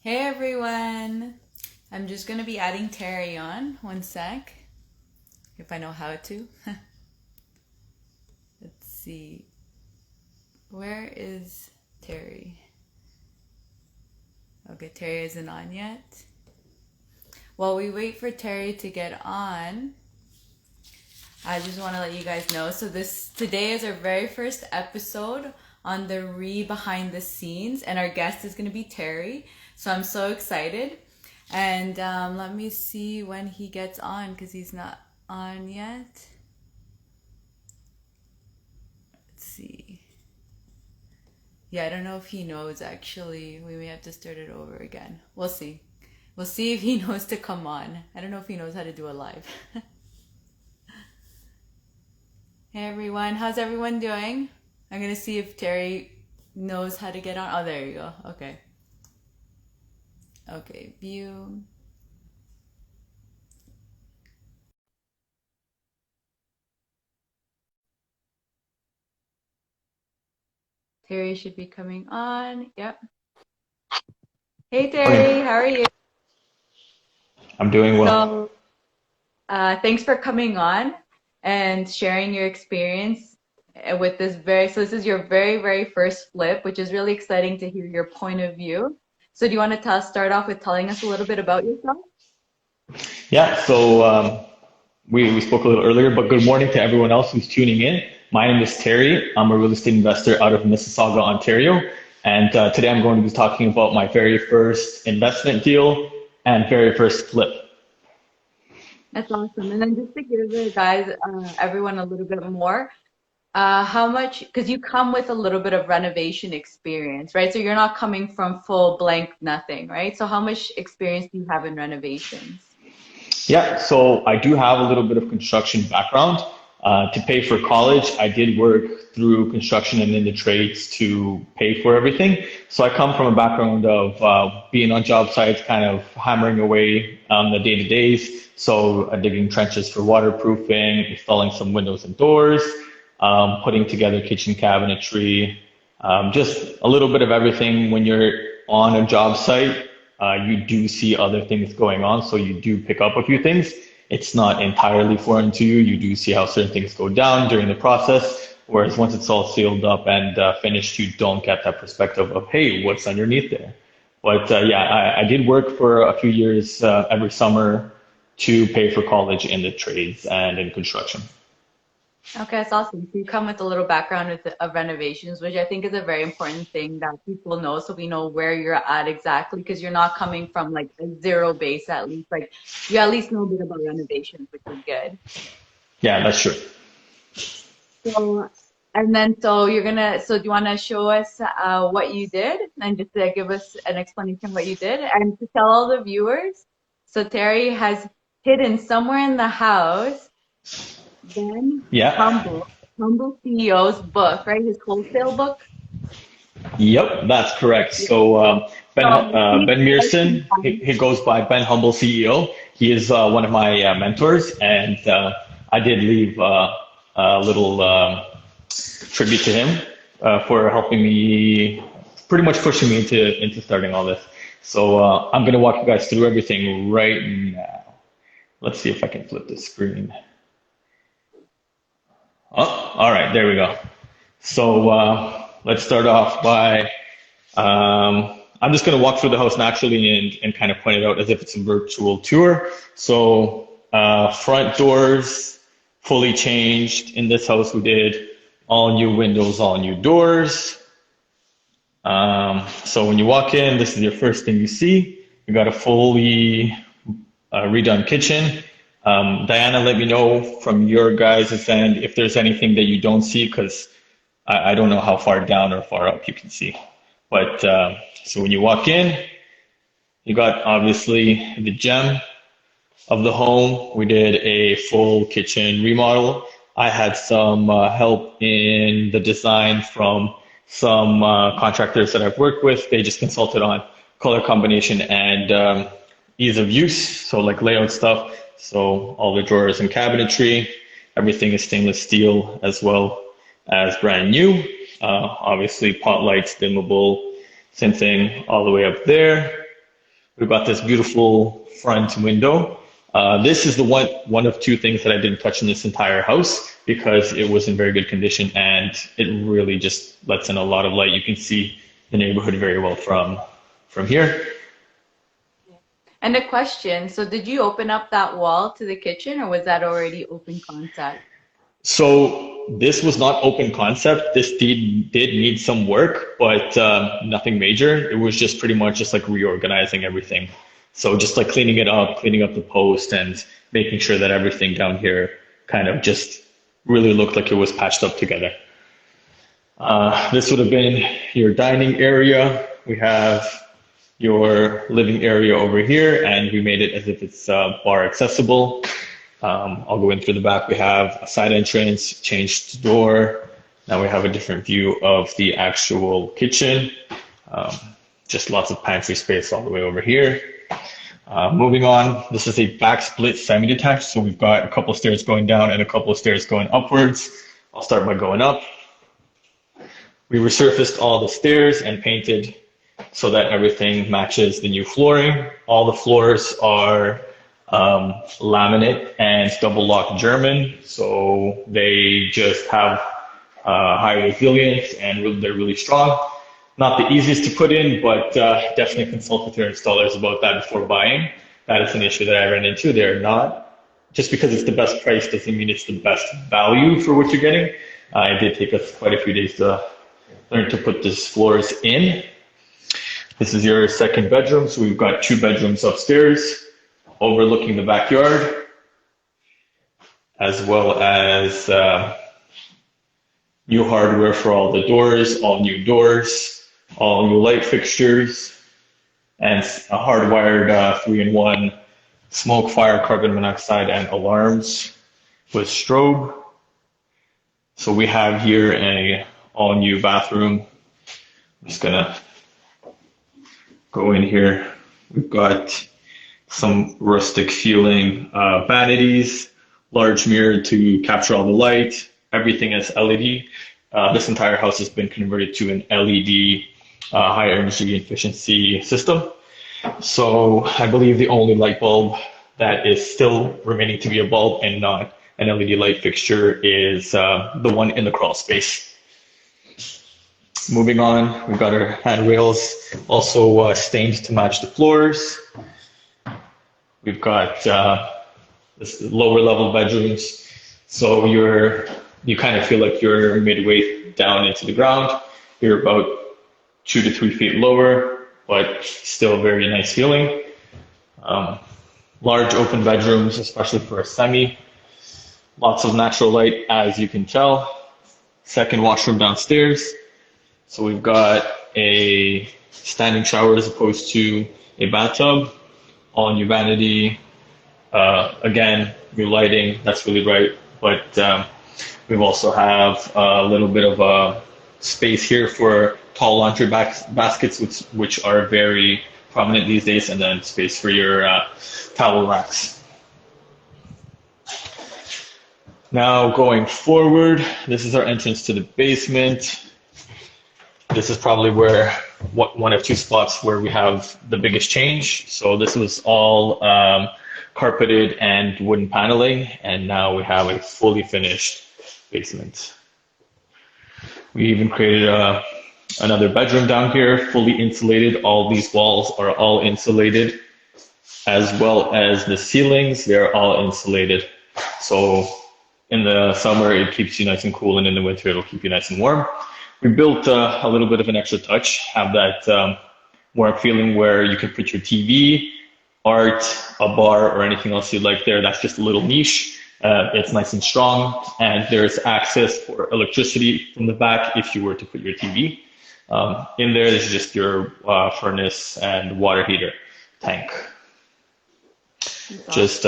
Hey everyone! I'm just gonna be adding Terry on. One sec, if I know how to. Let's see. Where is Terry? Okay, Terry isn't on yet. While we wait for Terry to get on, I just want to let you guys know. So today is our very first episode on the REI behind the scenes, and our guest is gonna be Terry. So I'm so excited. And let me see when he gets on because he's not on yet. Let's see. Yeah, I don't know if he knows actually. We may have to start it over again. We'll see. We'll see if he knows to come on. I don't know if he knows how to do a live. Hey everyone, how's everyone doing? I'm gonna see if Terry knows how to get on. Oh, there you go. Okay. Okay, view. Terry should be coming on. Yep. Hey Morning. Terry, how are you? I'm doing well. So, thanks for coming on and sharing your experience with so this is your very first flip, which is really exciting to hear your point of view. So do you want to start off with telling us a little bit about yourself? We spoke a little earlier, but good morning to everyone else who's tuning in. My name is Terry. I'm a real estate investor out of Mississauga, Ontario. And today I'm going to be talking about my very first investment deal and very first flip. That's awesome. And then just to give the guys, everyone a little bit more, how much, because you come with a little bit of renovation experience, right? So you're not coming from full blank nothing, right? So how much experience do you have in renovations? Yeah, so I do have a little bit of construction background. To pay for college, I did work through construction and in the trades to pay for everything. So I come from a background of being on job sites, kind of hammering away on the day-to-days. So digging trenches for waterproofing, installing some windows and doors, putting together kitchen cabinetry, just a little bit of everything. When you're on a job site, you do see other things going on, so you do pick up a few things. It's not entirely foreign to you. You do see how certain things go down during the process, whereas once it's all sealed up and finished, you don't get that perspective of, hey, what's underneath there? But I did work for a few years every summer to pay for college in the trades and in construction. Okay, that's awesome. So you come with a little background of renovations, which I think is a very important thing that people know, so we know where you're at exactly, because you're not coming from like a zero base at least. Like you at least know a bit about renovations, which is good. Yeah, that's true. So, and then so do you want to show us what you did and just give us an explanation of what you did and to tell all the viewers. So Terry has hidden somewhere in the house Ben Yeah. Humble CEO's book, right? His wholesale book. Yep, that's correct. Yeah. So So please Ben tell us Mearson, about he goes by Ben Humble CEO. He is one of my mentors, and I did leave a little tribute to him for helping me, pretty much pushing me into starting all this. So I'm going to walk you guys through everything right now. Let's see if I can flip the screen. Oh, all right, there we go. So let's start off by I'm just going to walk through the house naturally and kind of point it out as if it's a virtual tour. So front doors fully changed in this house. We did all new windows, all new doors. So when you walk in, this is your first thing you see. You got a fully redone kitchen. Diana, let me know from your guys' end if there's anything that you don't see, because I don't know how far down or far up you can see. But so when you walk in, you got obviously the gem of the home. We did a full kitchen remodel. I had some help in the design from some contractors that I've worked with. They just consulted on color combination and ease of use, so like layout stuff. So all the drawers and cabinetry, everything is stainless steel as well as brand new. Obviously pot lights, dimmable, same thing all the way up there. We've got this beautiful front window. This is the one of two things that I didn't touch in this entire house because it was in very good condition and it really just lets in a lot of light. You can see the neighborhood very well from here. And a question, so did you open up that wall to the kitchen or was that already open concept? So this was not open concept. This did need some work, but nothing major. It was just pretty much just like reorganizing everything. So just like cleaning it up, cleaning up the post, and making sure that everything down here kind of just really looked like it was patched up together. This would have been your dining area. We have your living area over here, and we made it as if it's bar accessible. I'll go in through the back. We have a side entrance, changed door. Now we have a different view of the actual kitchen. Just lots of pantry space all the way over here. Moving on, this is a back split semi-detached. So we've got a couple of stairs going down and a couple of stairs going upwards. I'll start by going up. We resurfaced all the stairs and painted so that everything matches the new flooring. All the floors are laminate and double lock German, so they just have high resilience and they're really strong. Not the easiest to put in, but definitely consult with your installers about that before buying. That is an issue that I ran into. They're not, just because it's the best price doesn't mean it's the best value for what you're getting. It did take us quite a few days to learn to put these floors in. This is your second bedroom, so we've got two bedrooms upstairs overlooking the backyard, as well as new hardware for all the doors, all new doors, all new light fixtures, and a hardwired 3-in-1 smoke, fire, carbon monoxide, and alarms with strobe. So we have here a all new bathroom. I'm just gonna go in here. We've got some rustic feeling vanities, large mirror to capture all the light. Everything is LED. This entire house has been converted to an LED high energy efficiency system. So I believe the only light bulb that is still remaining to be a bulb and not an LED light fixture is the one in the crawl space. Moving on, we've got our handrails also stained to match the floors. We've got this lower level bedrooms, so you kind of feel like you're midway down into the ground. You're about 2 to 3 feet lower, but still very nice feeling. Large open bedrooms, especially for a semi. Lots of natural light, as you can tell. Second washroom downstairs. So we've got a standing shower as opposed to a bathtub. All new vanity. Again, new lighting, that's really bright. But we also have a little bit of a space here for tall laundry baskets, which are very prominent these days, and then space for your towel racks. Now going forward, this is our entrance to the basement. This is probably where one of two spots where we have the biggest change. So this was all carpeted and wooden paneling, and now we have a fully finished basement. We even created another bedroom down here, fully insulated. All these walls are all insulated, as well as the ceilings, they're all insulated. So in the summer, it keeps you nice and cool, and in the winter, it'll keep you nice and warm. We built a little bit of an extra touch, have that warm feeling where you can put your TV, art, a bar, or anything else you'd like there. That's just a little niche. It's nice and strong, and there's access for electricity from the back if you were to put your TV. In there, there's just your furnace and water heater tank. Just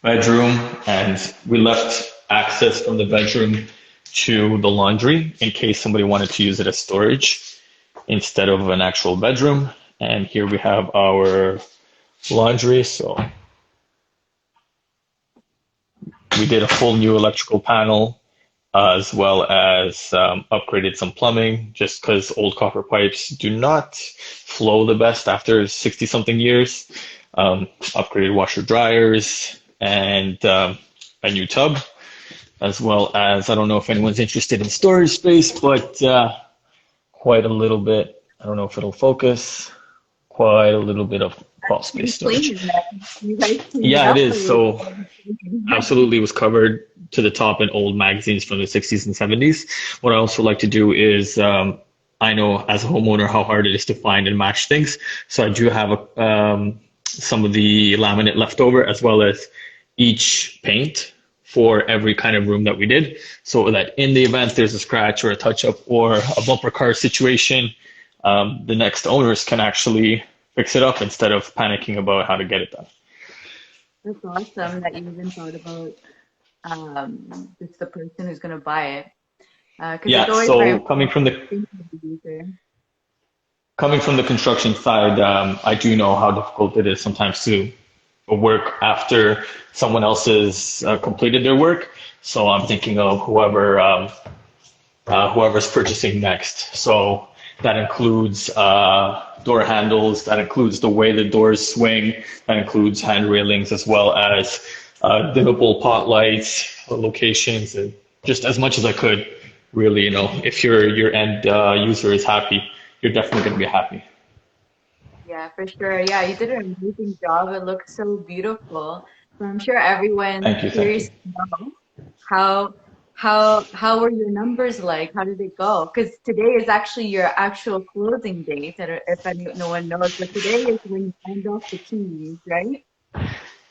bedroom, and we left access from the bedroom to the laundry in case somebody wanted to use it as storage instead of an actual bedroom. And here we have our laundry. So we did a full new electrical panel as well as upgraded some plumbing, just because old copper pipes do not flow the best after 60 something years. Upgraded washer dryers and a new tub, as well as I don't know if anyone's interested in storage space, but quite a little bit. I don't know if it'll focus. Quite a little bit of crawl space You storage. cleaned it. You guys cleaned it Yeah, it up a is. little So bit. absolutely was covered to the top in old magazines from the 60s and 70s. What I also like to do is I know as a homeowner how hard it is to find and match things. So I do have some of the laminate left over as well as each paint for every kind of room that we did. So that in the event there's a scratch or a touch up or a bumper car situation, the next owners can actually fix it up instead of panicking about how to get it done. That's awesome that you even thought about it's the person who's going to buy it. Because it's Yeah, always very so important to think of the user. coming from the construction side, I do know how difficult it is sometimes to work after someone else has completed their work. So I'm thinking of whoever's purchasing next. So that includes door handles, that includes the way the doors swing, that includes hand railings as well as dimmable pot lights, locations, and just as much as I could. Really, if your end user is happy, you're definitely going to be happy. Yeah, for sure. Yeah, you did an amazing job. It looked so beautiful. So I'm sure everyone's Thank you, thank you. curious to know how how were your numbers like? How did it go? Because today is actually your actual closing date, and if no one knows, but today is when you hand off the keys, right?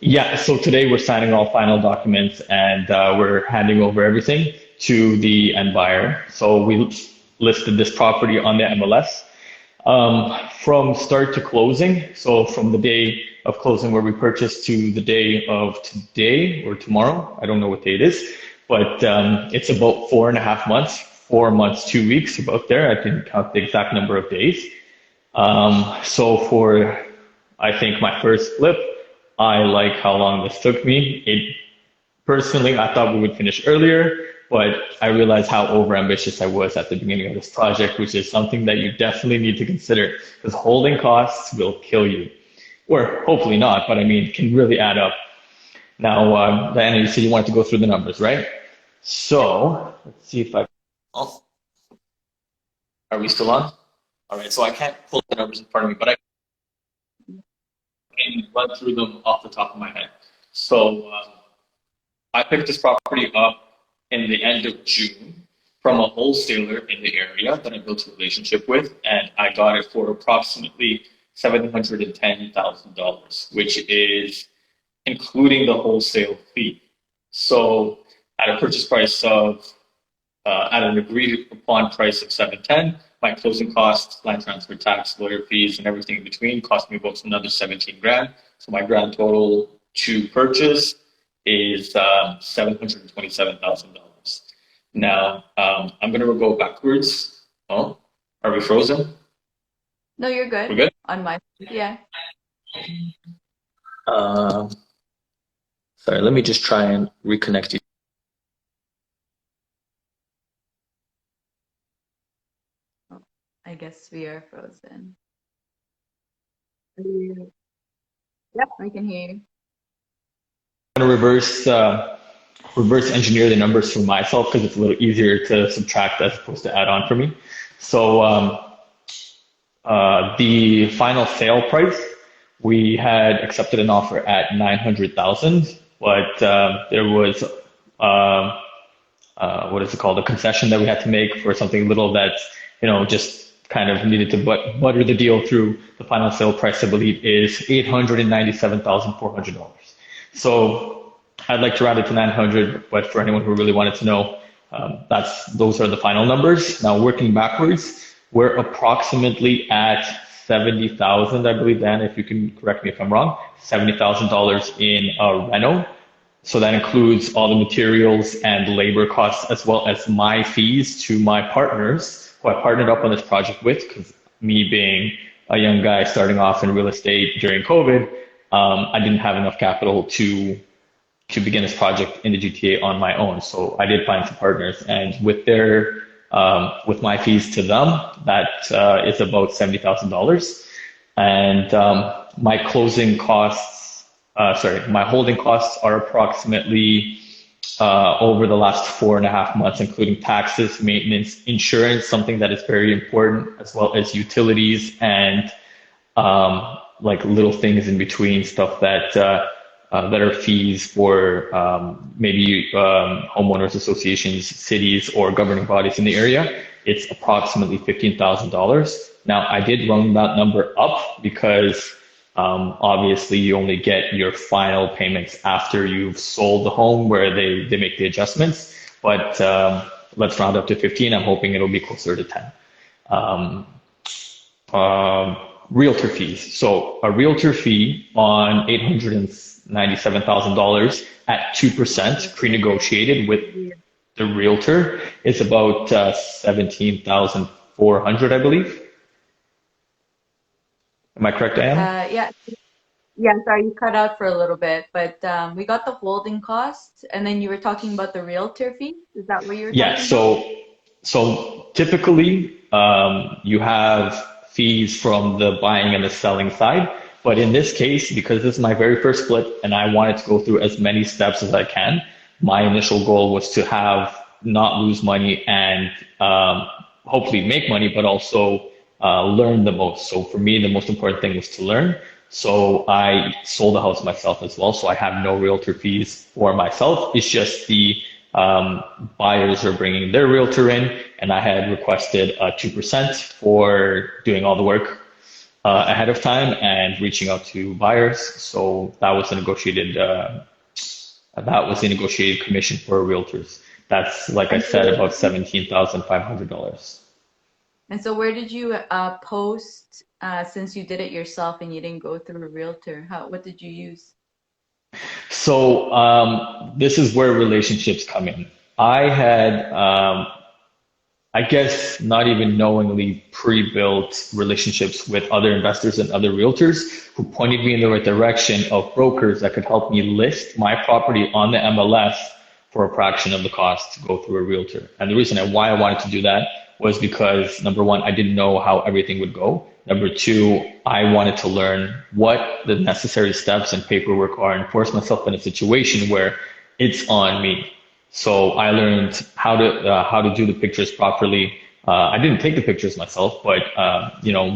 Yeah, so today we're signing all final documents and we're handing over everything to the end buyer. So we listed this property on the MLS. From start to closing, so from the day of closing where we purchased to the day of today or tomorrow, I don't know what day it is, but it's about 4.5 months, 4 months, 2 weeks, about there. I didn't count the exact number of days. So for, I think my first flip, I like how long this took me. It personally, I thought we would finish earlier, but I realized how overambitious I was at the beginning of this project, which is something that you definitely need to consider because holding costs will kill you. Or hopefully not, but I mean, can really add up. Now, Diana, you said you wanted to go through the numbers, right? So let's see if I. Oh, are we still on? All right, so I can't pull the numbers in front of me, but I can run through them off the top of my head. So I picked this property up in the end of June from a wholesaler in the area that I built a relationship with, and I got it for approximately $710,000, which is including the wholesale fee. So at a purchase price of at an agreed upon price of 710, my closing costs, land transfer tax, lawyer fees, and everything in between cost me about another 17 grand. So my grand total to purchase is $727,000. Now I'm gonna go backwards. Oh, are we frozen? No, you're We're good good. on my yeah. Uh, Sorry, let me just try and reconnect you. Oh, I guess we are frozen. Yep, I can hear you. I'm gonna reverse engineer the numbers for myself because it's a little easier to subtract as opposed to add on for me. So the final sale price, we had accepted an offer at 900,000, but there was what is it called, a concession that we had to make for something little that just kind of needed to butter the deal through. The final sale price, I believe, is $897,400. So I'd like to round it to 900, but for anyone who really wanted to know, those are the final numbers. Now working backwards, we're approximately at 70,000, I believe, Dan, if you can correct me if I'm wrong, $70,000 in a reno. So that includes all the materials and labor costs, as well as my fees to my partners who I partnered up on this project with, because me being a young guy starting off in real estate during COVID, I didn't have enough capital to to begin this project in the GTA on my own. So I did find some partners, and with their with my fees to them, that is about $70,000, and my closing costs, my holding costs are approximately over the last 4.5 months, including taxes, maintenance, insurance, something that is very important, as well as utilities and like little things in between, stuff that are fees for maybe homeowners associations, cities, or governing bodies in the area. It's approximately $15,000. Now, I did run that number up because obviously you only get your final payments after you've sold the home, where they make the adjustments. But let's round up to 15. I'm hoping it'll be closer to 10. Um, Realtor fees. So a realtor fee on $897,000 at 2% pre-negotiated with the realtor is about 17,400, I believe. Am I correct, Diana? Yeah. Yeah, sorry, you cut out for a little bit, but we got the holding costs, and then you were talking about the realtor fee. Is that what you were Yeah, talking about? so typically you have fees from the buying and the selling side, but in this case, because this is my very first split and I wanted to go through as many steps as I can, my initial goal was to have not lose money and hopefully make money, but also learn the most. So for me, the most important thing was to learn. So I sold the house myself as well. So I have no realtor fees for myself. It's just the buyers are bringing their realtor in, and I had requested 2% for doing all the work ahead of time and reaching out to buyers. So that was the negotiated commission for realtors. That's, like I And said, so, about $17,500. and so where did you post since you did it yourself and you didn't go through a realtor? What did you use? So this is where relationships come in. I had I guess not even knowingly pre-built relationships with other investors and other realtors who pointed me in the right direction of brokers that could help me list my property on the MLS for a fraction of the cost to go through a realtor. And the reason why I wanted to do that was because number one, I didn't know how everything would go. Number two, I wanted to learn what the necessary steps and paperwork are and force myself in a situation where it's on me. So I learned how to do the pictures properly. I didn't take the pictures myself, but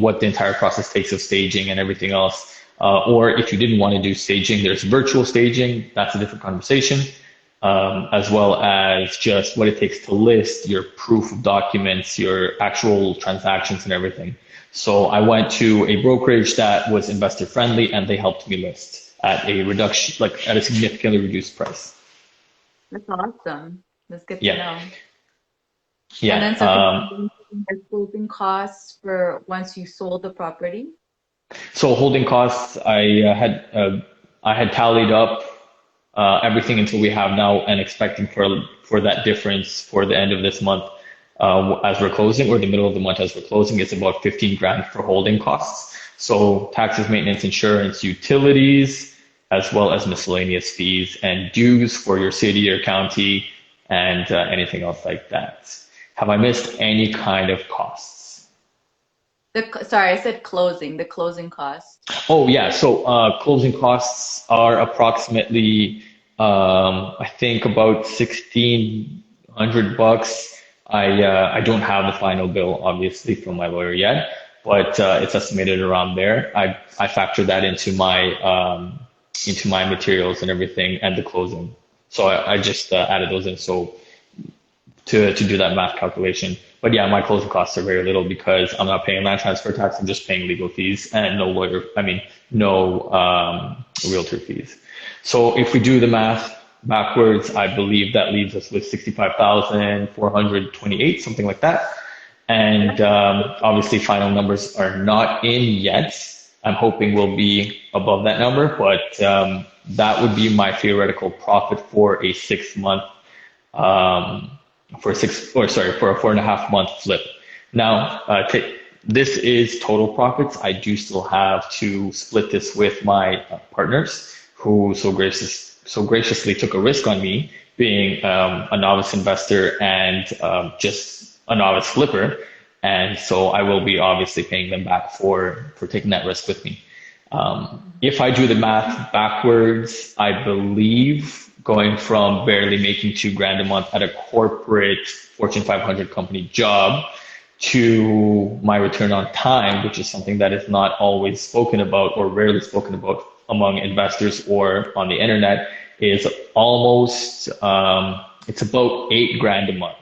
what the entire process takes of staging and everything else. Or if you didn't want to do staging, there's virtual staging. That's a different conversation. As well as just what it takes to list your proof of documents, your actual transactions and everything. So I went to a brokerage that was investor friendly, and they helped me list at a reduction, like at a significantly reduced price. That's awesome. That's good to Yeah. know. And Yeah. then so could you go into the closing costs for once you sold the property? So holding costs, I had tallied up everything until we have now, and expecting for that difference for the end of this month as we're closing, or the middle of the month as we're closing, it's about 15 grand for holding costs. So taxes, maintenance, insurance, utilities, as well as miscellaneous fees and dues for your city or county, and anything else like that. Have I missed any kind of costs? Sorry, I said closing, the closing costs. Oh yeah, so closing costs are approximately, I think about $1,600. I don't have the final bill obviously from my lawyer yet, but it's estimated around there. I factor that into my materials and everything and the closing. So I just added those in. So to do that math calculation. But yeah, my closing costs are very little because I'm not paying land transfer tax. I'm just paying legal fees and no realtor fees. So if we do the math backwards, I believe that leaves us with 65,428, something like that. And obviously, final numbers are not in yet. I'm hoping we'll be above that number, but that would be my theoretical profit for a 6 month for a 4.5 month flip. Now, this is total profits. I do still have to split this with my partners who so so graciously took a risk on me being a novice investor and just a novice flipper. And so I will be obviously paying them back for taking that risk with me. If I do the math backwards, I believe going from barely making 2 grand a month at a corporate Fortune 500 company job to my return on time, which is something that is not always spoken about or rarely spoken about among investors or on the internet, is almost, it's about 8 grand a month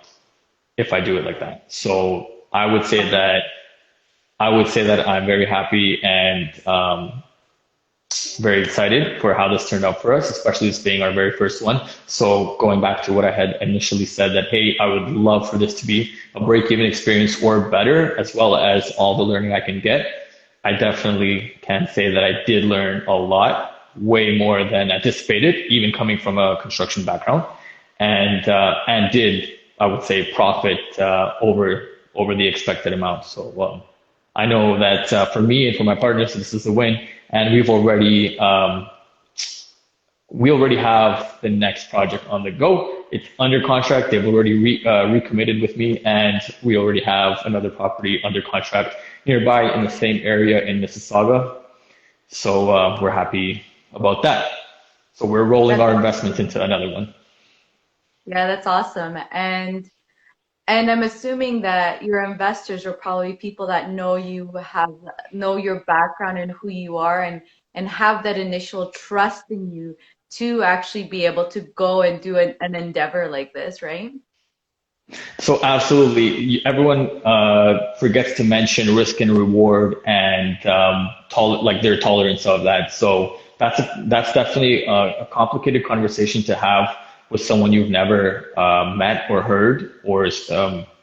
if I do it like that. So I would say that I'm very happy and very excited for how this turned out for us, especially this being our very first one. So going back to what I had initially said that, hey, I would love for this to be a break-even experience or better, as well as all the learning I can get. I definitely can say that I did learn a lot, way more than anticipated, even coming from a construction background, and did, I would say, profit over the expected amount. So I know that for me and for my partners, this is a win, and we already have the next project on the go. It's under contract. They've already recommitted with me, and we already have another property under contract nearby in the same area in Mississauga. So we're happy about that. So we're rolling That's our awesome. investments into another one. Yeah, that's awesome. And I'm assuming that your investors are probably people that know your background and who you are and have that initial trust in you to actually be able to go and do an endeavor like this, right? So absolutely, everyone forgets to mention risk and reward and like their tolerance of that. So that's definitely a complicated conversation to have with someone you've never met or heard or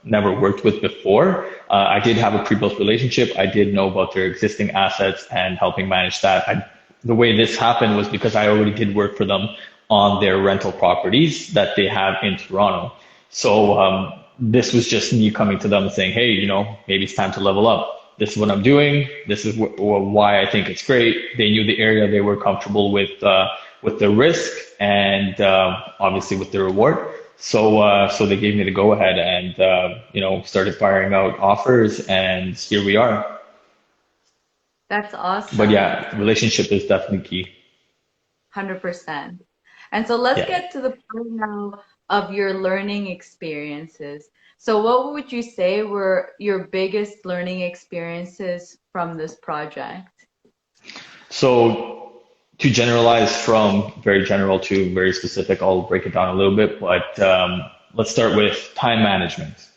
never worked with before. I did have a pre-built relationship. I did know about their existing assets and helping manage that. The way this happened was because I already did work for them on their rental properties that they have in Toronto. So this was just me coming to them and saying, hey, maybe it's time to level up. This is what I'm doing. This is why I think it's great. They knew the area. They were comfortable with the risk and obviously with the reward. So they gave me the go ahead and started firing out offers, and here we are. That's But awesome. yeah, relationship is definitely key. 100%. And so let's Yeah. get to the point now of your learning experiences. So what would you say were your biggest learning experiences from this project? So to generalize from very general to very specific, I'll break it down a little bit, but let's start with time management.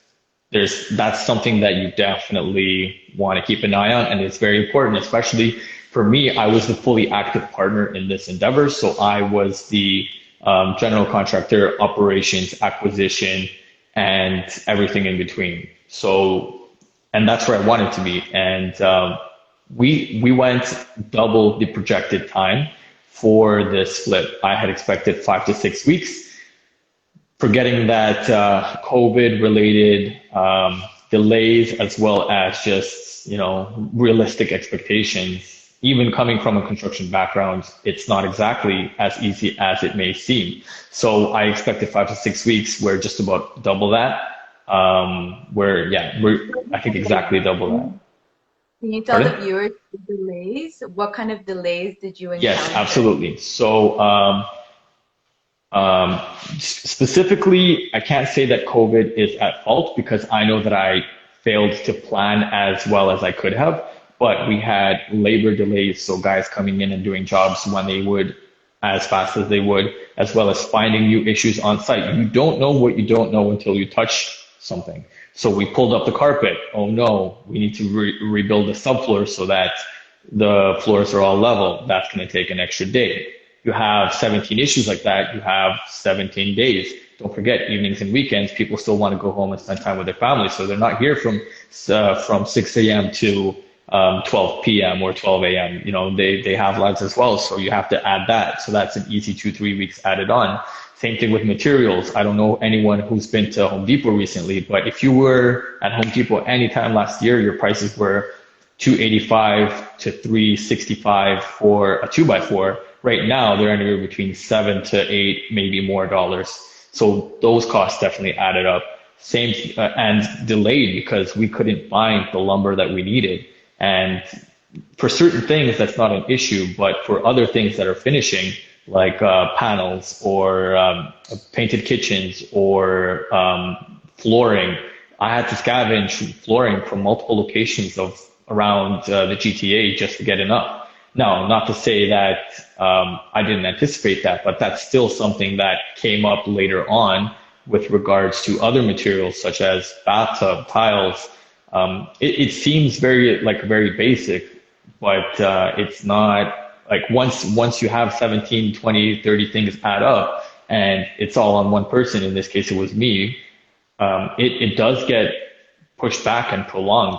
That's something that you definitely want to keep an eye on, and it's very important, especially for me. I was the fully active partner in this endeavor, so I was the general contractor, operations, acquisition, and everything in between. So, and that's where I wanted to be, and we went double the projected time for this flip. I had expected 5 to 6 weeks, forgetting that COVID related delays as well as just, realistic expectations. Even coming from a construction background, it's not exactly as easy as it may seem. So I expected 5 to 6 weeks. We're just about double that. We're I think exactly double that. Can you tell the Pardon? viewers the delays? What kind of delays did you Yes, encounter? absolutely. So Um, specifically, I can't say that COVID is at fault because I know that I failed to plan as well as I could have, but we had labor delays, so guys coming in and doing jobs when they would, as fast as they would, as well as finding new issues on site. You don't know what you don't know until you touch something. So we pulled up the carpet. Oh no, we need to rebuild the subfloor so that the floors are all level. That's going to take an extra day. You have 17 issues like that, you have 17 days. Don't forget, evenings and weekends, people still want to go home and spend time with their families. So they're not here from 6 a.m. to 12 p.m. or 12 a.m. They have lives as well. So you have to add that. So that's an easy 2, 3 weeks added on. Same thing with materials. I don't know anyone who's been to Home Depot recently, but if you were at Home Depot anytime last year, your prices were 285 to 365 for a 2x4. right now they're anywhere between 7 to 8, maybe more dollars. So those costs definitely added up. Same and delayed because we couldn't find the lumber that we needed. And for certain things, that's not an issue, but for other things that are finishing, like panels or painted kitchens or flooring, I had to scavenge flooring from multiple locations of around the GTA just to get enough. Now, not to say that I didn't anticipate that, but that's still something that came up later on with regards to other materials such as bathtub tiles. It seems very basic, but it's not. Like once you have 17, 20, 30 things add up and it's all on one person, in this case it was me, it does get pushed back and prolonged.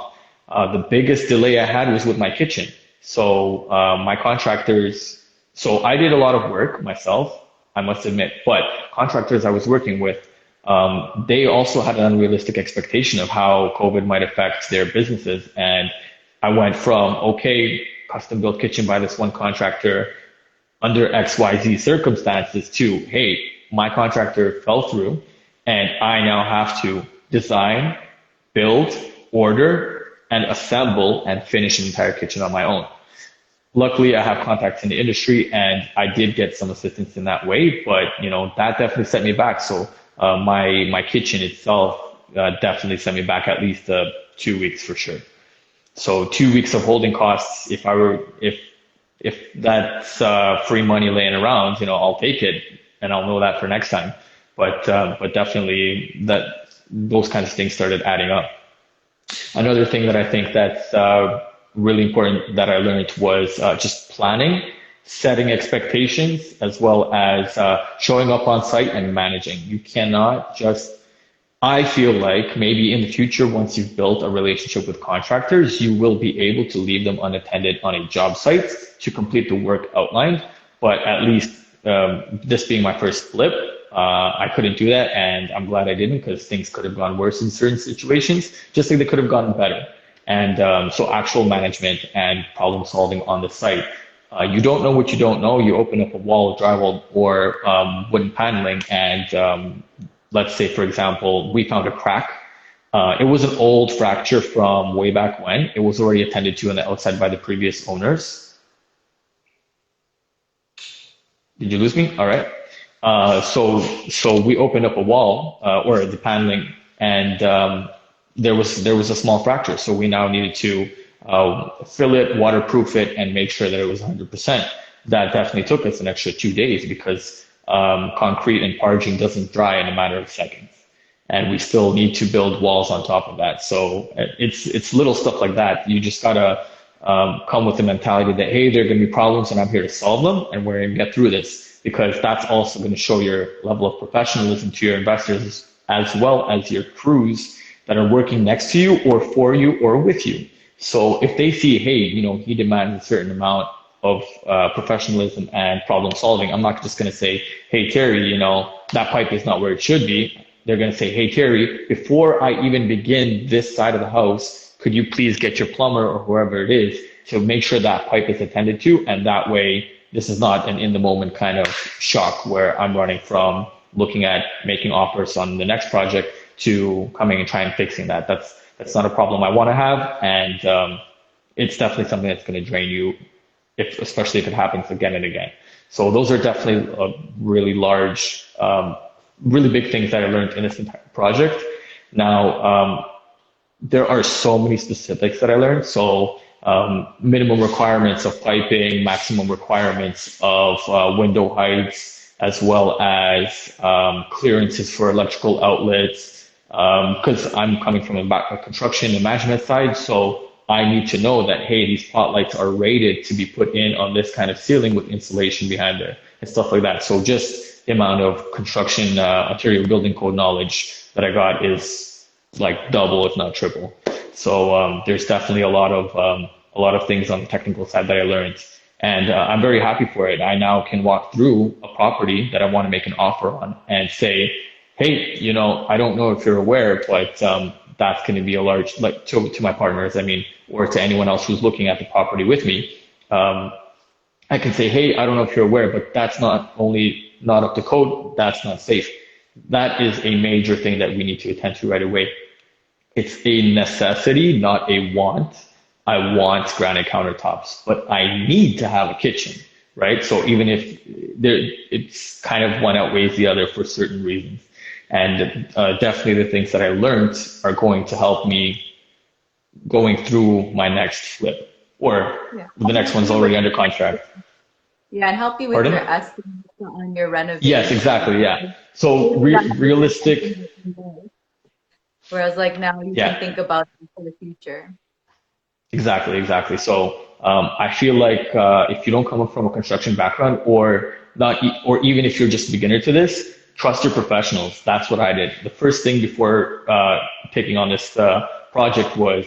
The biggest delay I had was with my kitchen. So my contractors, so I did a lot of work myself, I must admit, but contractors I was working with, they also had an unrealistic expectation of how COVID might affect their businesses. And I went from, okay, custom built kitchen by this one contractor under XYZ circumstances to, hey, my contractor fell through and I now have to design, build, order, and assemble and finish an entire kitchen on my own. Luckily, I have contacts in the industry and I did get some assistance in that way, but that definitely set me back. So my kitchen itself definitely set me back at least 2 weeks for sure. So 2 weeks of holding costs, if that's free money laying around, I'll take it and I'll know that for next time. But definitely those kinds of things started adding up. Another thing that I think that's really important that I learned was just planning, setting expectations, as well as showing up on site and managing. You cannot just, I feel like maybe in the future, once you've built a relationship with contractors, you will be able to leave them unattended on a job site to complete the work outlined. But at least this being my first flip, I couldn't do that, and I'm glad I didn't because things could have gone worse in certain situations, just like they could have gotten better. And so actual management and problem solving on the site. You don't know what you don't know. You open up a wall, drywall, or wooden paneling, and let's say, for example, we found a crack. It was an old fracture from way back when. It was already attended to on the outside by the previous owners. Did you lose me? All right. So we opened up a wall or the paneling, and there was a small fracture. So we now needed to fill it, waterproof it, and make sure that it was 100%. That definitely took us an extra 2 days because concrete and parging doesn't dry in a matter of seconds, and we still need to build walls on top of that. So it's little stuff like that. You just gotta come with the mentality that, hey, there are going to be problems and I'm here to solve them and we're going to get through this, because that's also going to show your level of professionalism to your investors as well as your crews that are working next to you or for you or with you. So if they see, hey, he demands a certain amount of professionalism and problem solving, I'm not just going to say, hey, Terry, that pipe is not where it should be. They're going to say, hey, Terry, before I even begin this side of the house, could you please get your plumber or whoever it is to make sure that pipe is attended to? And that way, this is not an in the moment kind of shock where I'm running from looking at making offers on the next project to coming and trying fixing that. That's not a problem I want to have. And it's definitely something that's going to drain you, especially if it happens again and again. So those are definitely really large, really big things that I learned in this entire project. Now, there are so many specifics that I learned. So minimum requirements of piping, maximum requirements of window heights, as well as clearances for electrical outlets. Because I'm coming from a construction and management side, so I need to know that, hey, these spotlights are rated to be put in on this kind of ceiling with insulation behind there and stuff like that. So just the amount of construction, Ontario building code knowledge that I got is like double, if not triple. So there's definitely a lot of things on the technical side that I learned, and I'm very happy for it. I now can walk through a property that I want to make an offer on and say, hey, I don't know if you're aware, but that's going to be a large, like to my partners, or to anyone else who's looking at the property with me. I can say, hey, I don't know if you're aware, but that's not only not up to code, that's not safe. That is a major thing that we need to attend to right away. It's a necessity, not a want. I want granite countertops, but I need to have a kitchen, right? So even if it's kind of one outweighs the other for certain reasons. And definitely the things that I learned are going to help me going through my next flip, or Yeah. the next one's already under contract. Yeah, and help you with Pardon? your estimates on your Yes, renovation. exactly. Yeah. So realistic. Whereas like now you can Yeah. think about it for the future. Exactly, exactly. So I feel like if you don't come from a construction background, or not, or even if you're just a beginner to this, trust your professionals. That's what I did. The first thing before taking on this project was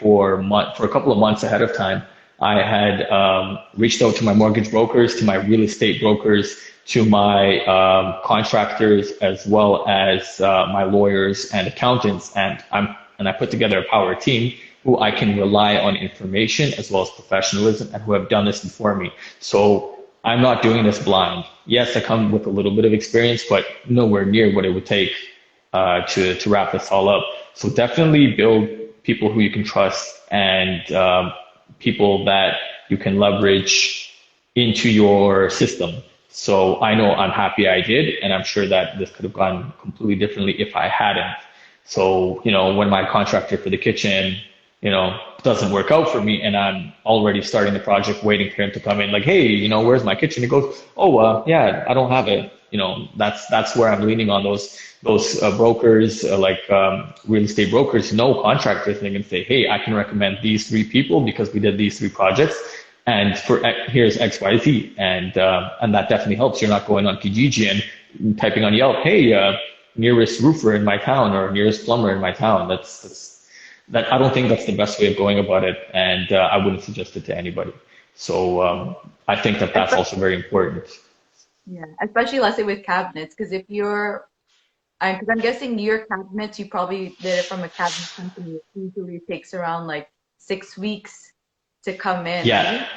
for a couple of months ahead of time, I had reached out to my mortgage brokers, to my real estate brokers, to my contractors, as well as my lawyers and accountants, and I put together a power team who I can rely on information as well as professionalism, and who have done this before me. So I'm not doing this blind. Yes, I come with a little bit of experience, but nowhere near what it would take to wrap this all up. So definitely build people who you can trust, and people that you can leverage into your system. So I know I'm happy I did, and I'm sure that this could have gone completely differently if I hadn't. So, when my contractor for the kitchen, doesn't work out for me, and I'm already starting the project waiting for him to come in, like, hey, where's my kitchen? He goes, oh, yeah, I don't have it. That's where I'm leaning on those brokers, like real estate brokers, contractors, and they can say, hey, I can recommend these three people because we did these three projects, and here's X, Y, Z, and that definitely helps. You're not going on Kijiji and typing on Yelp, hey, nearest roofer in my town or nearest plumber in my town. That I don't think that's the best way of going about it, and I wouldn't suggest it to anybody. So I think that that's also very important. Yeah, especially let's say with cabinets, because if you're, because I'm guessing your cabinets, you probably did it from a cabinet company. It usually takes around like 6 weeks to come in, Yeah, right?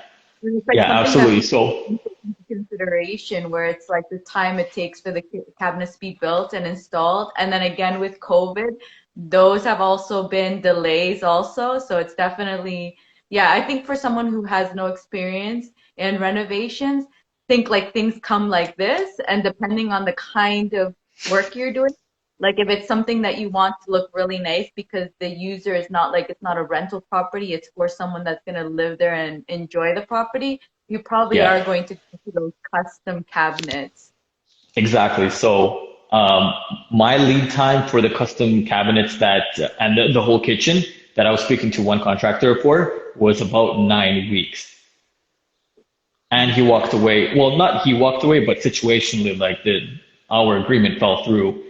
And it's like yeah, something that absolutely. people So take into consideration, where it's like the time it takes for the cabinets to be built and installed, and then again with COVID, those have also been delays also. So it's definitely, yeah, I think for someone who has no experience in renovations, think like things come like this, and depending on the kind of work you're doing, like if it's something that you want to look really nice because the user is not like, it's not a rental property, it's for someone that's going to live there and enjoy the property, you probably yeah, are going to go to those custom cabinets. exactly. So my lead time for the custom cabinets and the whole kitchen that I was speaking to one contractor for was about 9 weeks. And he walked away. Well, not he walked away, but situationally, like our agreement fell through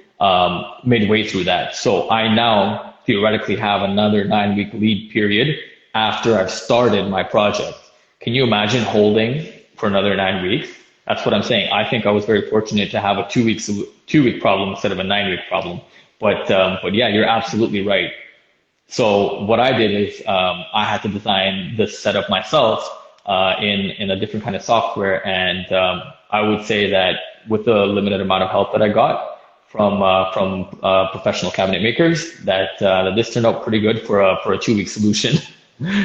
midway through that. So I now theoretically have another 9 week lead period after I've started my project. Can you imagine holding for another 9 weeks? That's what I'm saying. I think I was very fortunate to have a 2 week problem instead of a 9 week problem. But yeah, you're absolutely right. So what I did is I had to design this setup myself in a different kind of software, and I would say that with the limited amount of help that I got from professional cabinet makers, that this turned out pretty good for a 2 week solution.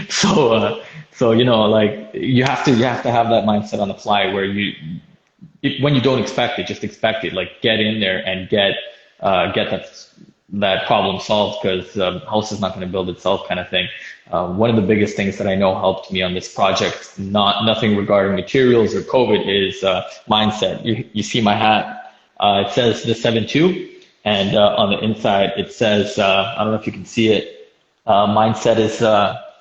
So like you have to have that mindset on the fly where when you don't expect it, just expect it. Like get in there and get that problem solved, because house is not going to build itself, kind of thing. One of the biggest things that I know helped me on this project, nothing regarding materials or COVID, is mindset. You see my hat. It says the 7-2, and on the inside it says, I don't know if you can see it. Mindset is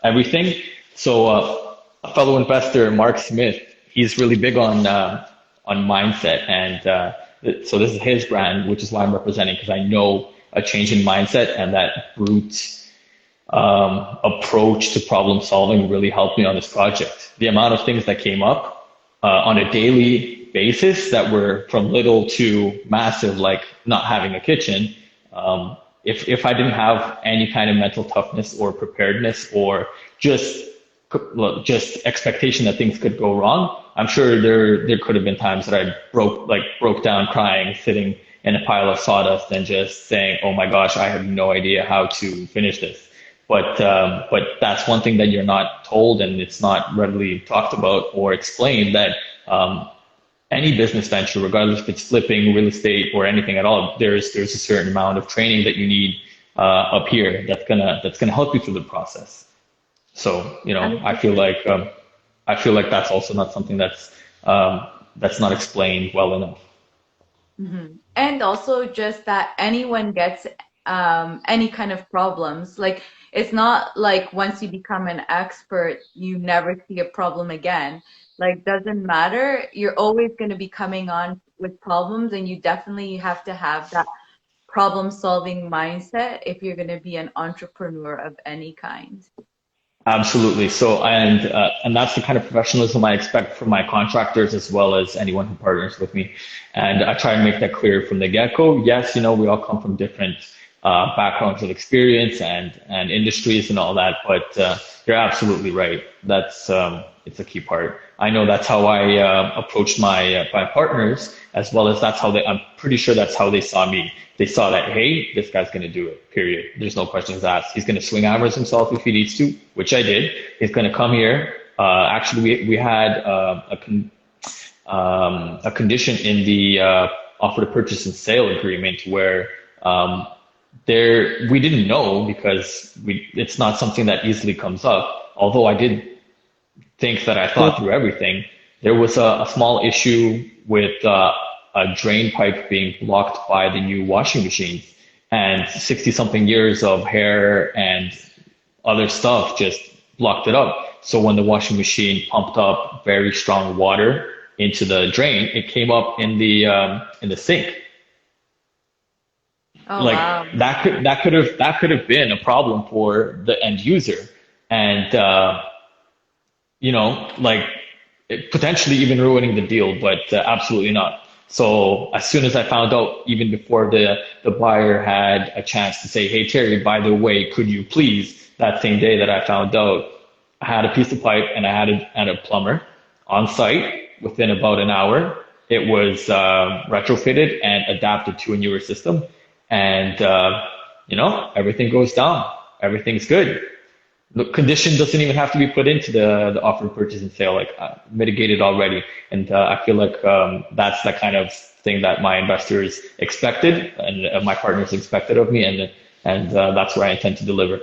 everything. So a fellow investor, Mark Smith, he's really big on mindset, and so this is his brand, which is why I'm representing, because I know a change in mindset and that brute approach to problem solving really helped me on this project. The amount of things that came up on a daily basis that were from little to massive, like not having a kitchen. If I didn't have any kind of mental toughness or preparedness, or just just expectation that things could go wrong. I'm sure there could have been times that I broke down crying, sitting in a pile of sawdust and just saying, "Oh my gosh, I have no idea how to finish this." But that's one thing that you're not told, and it's not readily talked about or explained, that any business venture, regardless if it's flipping, real estate, or anything at all, there's a certain amount of training that you need up here that's gonna help you through the process. So, I feel like that's also not something that's not explained well enough. And also just that anyone gets any kind of problems. Like it's not like once you become an expert, you never see a problem again. Like doesn't matter. You're always going to be coming on with problems, and you definitely have to have that problem solving mindset if you're going to be an entrepreneur of any kind. Absolutely. So, and that's the kind of professionalism I expect from my contractors as well as anyone who partners with me. And I try and make that clear from the get-go. Yes, we all come from different backgrounds of experience and industries and all that, but you're absolutely right. That's it's a key part. I know that's how I approached my partners, as well as that's how I'm pretty sure that's how they saw me. They saw that, hey, this guy's going to do it, period. There's no questions asked. He's going to swing hammers himself if he needs to, which I did. He's going to come here. Actually, we had a condition in the offer to purchase and sale agreement where we didn't know because it's not something that easily comes up. Although I did think that I thought through everything, there was a small issue with a drain pipe being blocked by the new washing machines, and 60 something years of hair and other stuff just blocked it up. So when the washing machine pumped up very strong water into the drain, it came up in the sink. Oh, Like wow. that could have been a problem for the end user, and like potentially even ruining the deal, but absolutely not. So as soon as I found out, even before the buyer had a chance to say, "Hey Terry, by the way, could you please?" That same day that I found out, I had a piece of pipe and I had a plumber on site within about an hour. It was retrofitted and adapted to a newer system, and everything goes down. Everything's good. The condition doesn't even have to be put into the offer, purchase, and sale, like mitigated already. And I feel like that's the kind of thing that my investors expected and my partners expected of me, and that's where I intend to deliver.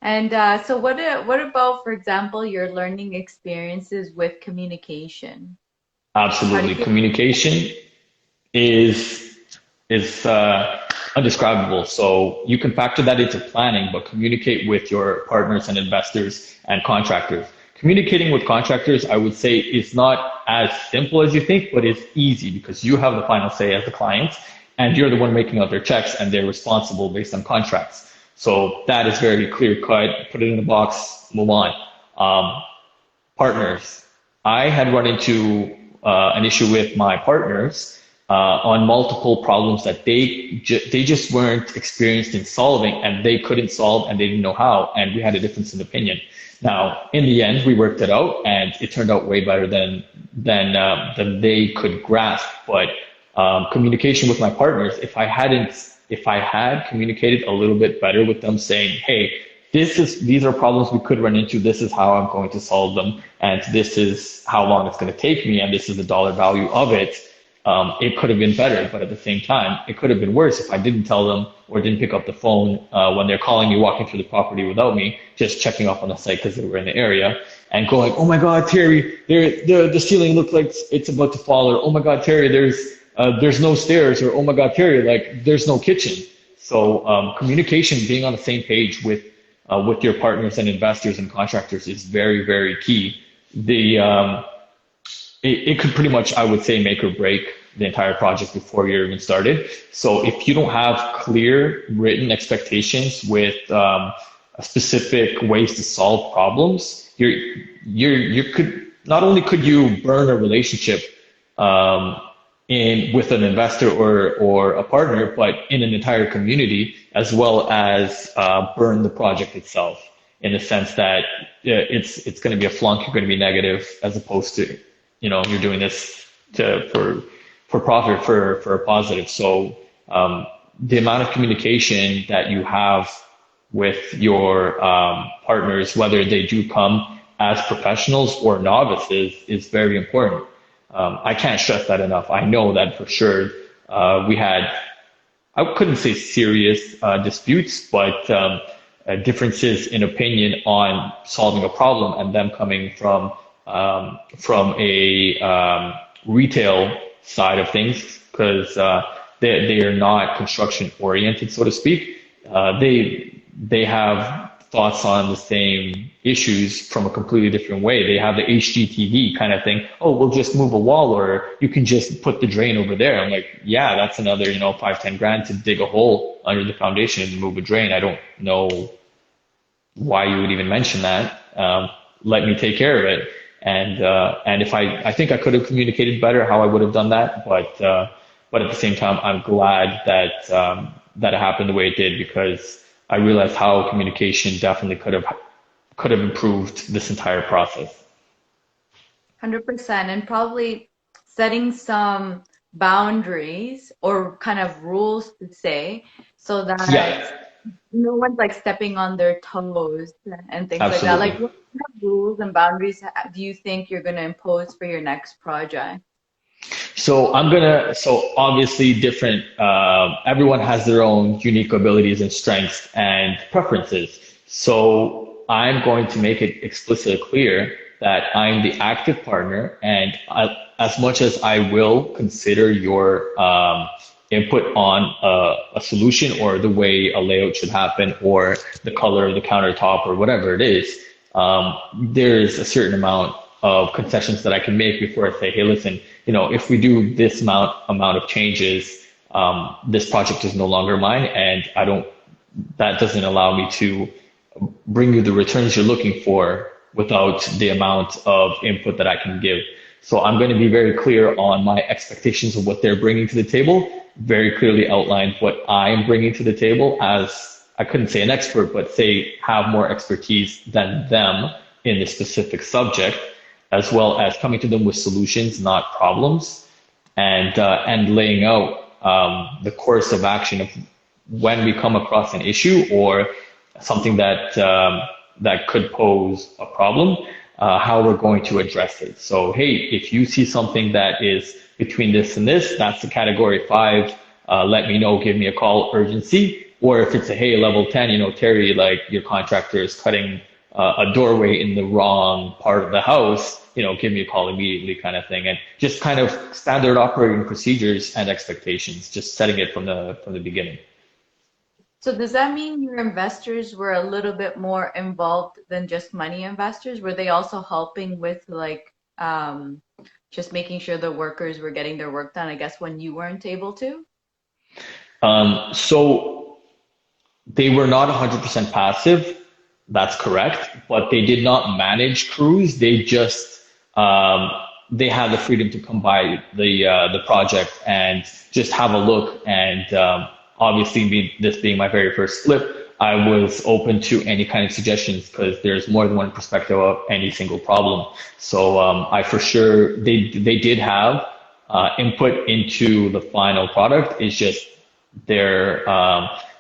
And so what about, for example, your learning experiences with communication? How do Absolutely, you communication is undescribable. So you can factor that into planning, but communicate with your partners and investors and contractors. Communicating with contractors, I would say, is not as simple as you think, but it's easy because you have the final say as the client, and you're the one making out their checks, and they're responsible based on contracts. So that is very clear cut. Put it in a box, move on. Um, Partners. I had run into an issue with my partners on multiple problems that they just weren't experienced in solving, and they couldn't solve, and they didn't know how, and we had a difference in opinion. Now, in the end, we worked it out, and it turned out way better than they could grasp. But communication with my partners, if I had communicated a little bit better with them, saying, "Hey, these are problems we could run into. This is how I'm going to solve them, and this is how long it's going to take me, and this is the dollar value of it." It could have been better, but at the same time, it could have been worse if I didn't tell them or didn't pick up the phone when they're calling me, walking through the property without me, just checking up on the site because they were in the area, and go like, "Oh my God, Terry, the ceiling looks like it's about to fall," or "Oh my God, Terry, there's no stairs," or "Oh my God, Terry, like there's no kitchen." So communication, being on the same page with your partners and investors and contractors is very, very key. It could pretty much, I would say, make or break the entire project before you're even started. So if you don't have clear written expectations with specific ways to solve problems, you could not only could you burn a relationship in with an investor or a partner, but in an entire community, as well as burn the project itself. in the sense that it's going to be a flunk, you're going to be negative, as opposed to, you're doing this for profit, for a positive. So the amount of communication that you have with your partners, whether they do come as professionals or novices, is very important. I can't stress that enough. I know that for sure. We had, I couldn't say serious disputes, but differences in opinion on solving a problem, and them coming from a retail side of things, because they are not construction oriented, so to speak. They have thoughts on the same issues from a completely different way. They have the HGTV kind of thing. Oh, we'll just move a wall, or you can just put the drain over there. I'm like, yeah, that's another, 5-10 grand to dig a hole under the foundation and move a drain. I don't know why you would even mention that. Let me take care of it. And if I think I could have communicated better how I would have done that, but at the same time, I'm glad that that it happened the way it did, because I realized how communication definitely could have improved this entire process. 100%. And probably setting some boundaries or kind of rules to say, so Yeah, that no one's like stepping on their toes and things like that. Like, absolutely. what kind of rules and boundaries do you think you're going to impose for your next project? So obviously different, everyone has their own unique abilities and strengths and preferences. So I'm going to make it explicitly clear that I'm the active partner, and as much as I will consider your input on a solution, or the way a layout should happen, or the color of the countertop, or whatever it is, there's a certain amount of concessions that I can make before I say, hey, listen, if we do this amount of changes, this project is no longer mine, and that doesn't allow me to bring you the returns you're looking for without the amount of input that I can give. So I'm going to be very clear on my expectations of what they're bringing to the table, very clearly outline what I'm bringing to the table, as I couldn't say an expert, but say have more expertise than them in the specific subject, as well as coming to them with solutions, not problems, and laying out the course of action of when we come across an issue or something that could pose a problem, how we're going to address it. So, hey, if you see something that is between this and this, that's the category 5. Let me know, give me a call, urgency. Or if it's a, hey, level 10, Terry, like your contractor is cutting a doorway in the wrong part of the house, give me a call immediately, kind of thing. And just kind of standard operating procedures and expectations, just setting it from the beginning. So does that mean your investors were a little bit more involved than just money investors? Were they also helping with like just making sure the workers were getting their work done, I guess, when you weren't able to? So they were not 100% passive. That's correct, but they did not manage crews. They just they had the freedom to come by the project and just have a look. And obviously, this being my very first flip, I was open to any kind of suggestions, because there's more than one perspective of any single problem. So I for sure they did have input into the final product. It's just their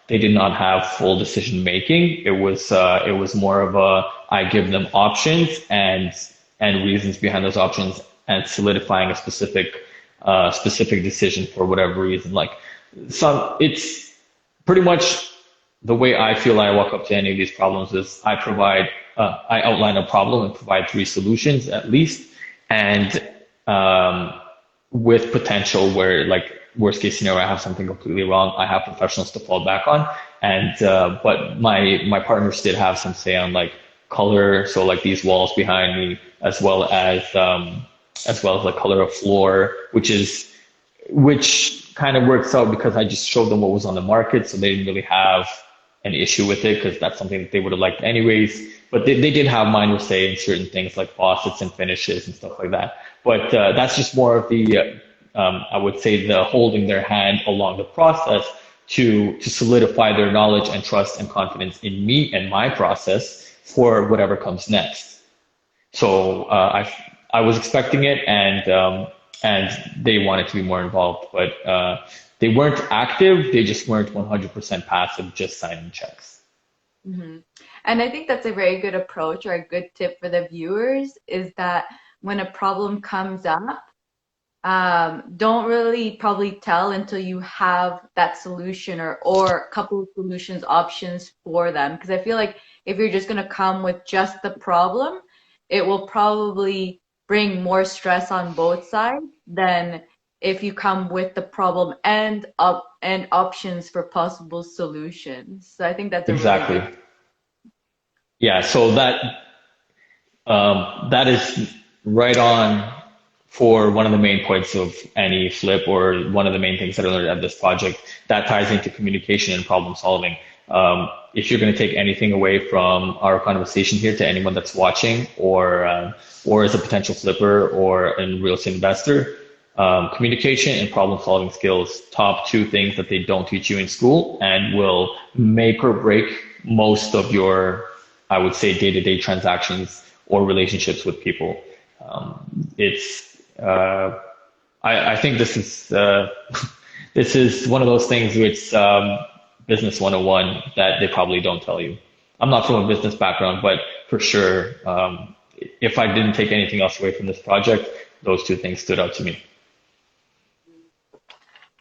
they did not have full decision making. It was more of a, I give them options and reasons behind those options, and solidifying a specific decision for whatever reason. Like, so it's pretty much the way I feel I walk up to any of these problems is I outline a problem and provide 3 solutions at least, and with potential where, like, worst case scenario, I have something completely wrong, I have professionals to fall back on. And but my partners did have some say on, like, color, so like these walls behind me, as well as the color of floor, which kind of works out because I just showed them what was on the market, so they didn't really have an issue with it, because that's something that they would have liked anyways. But they did have minor say in certain things like faucets and finishes and stuff like that. But that's just more of the I would say the holding their hand along the process to solidify their knowledge and trust and confidence in me and my process. for whatever comes next. So I was expecting it, and they wanted to be more involved, but they weren't active. They just weren't 100% passive, just signing checks. Hmm. And I think that's a very good approach, or a good tip for the viewers, is that when a problem comes up, don't really probably tell until you have that solution, or a couple of solutions options for them. Because I feel like if you're just gonna come with just the problem, it will probably bring more stress on both sides than if you come with the problem and options for possible solutions. So I think that's a really Exactly. good. Yeah. So that is right on for one of the main points of any flip, or one of the main things that I learned at this project. That ties into communication and problem solving. If you're going to take anything away from our conversation here to anyone that's watching, or as a potential flipper or a real estate investor, communication and problem solving skills, top two things that they don't teach you in school, and will make or break most of your, I would say, day-to-day transactions or relationships with people. It's I think this is this is one of those things which business 101 that they probably don't tell you. I'm not from a business background, but for sure, if I didn't take anything else away from this project, those two things stood out to me.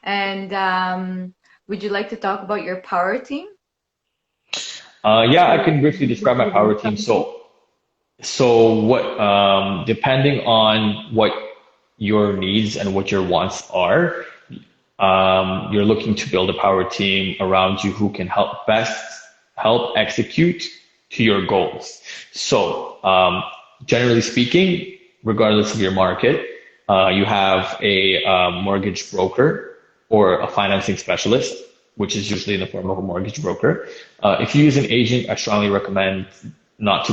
And would you like to talk about your power team? Yeah, I can briefly describe my power team. So what, depending on what your needs and what your wants are, you're looking to build a power team around you who can help execute to your goals. So, generally speaking, regardless of your market, you have a mortgage broker or a financing specialist, which is usually in the form of a mortgage broker. If you use an agent, I strongly recommend not to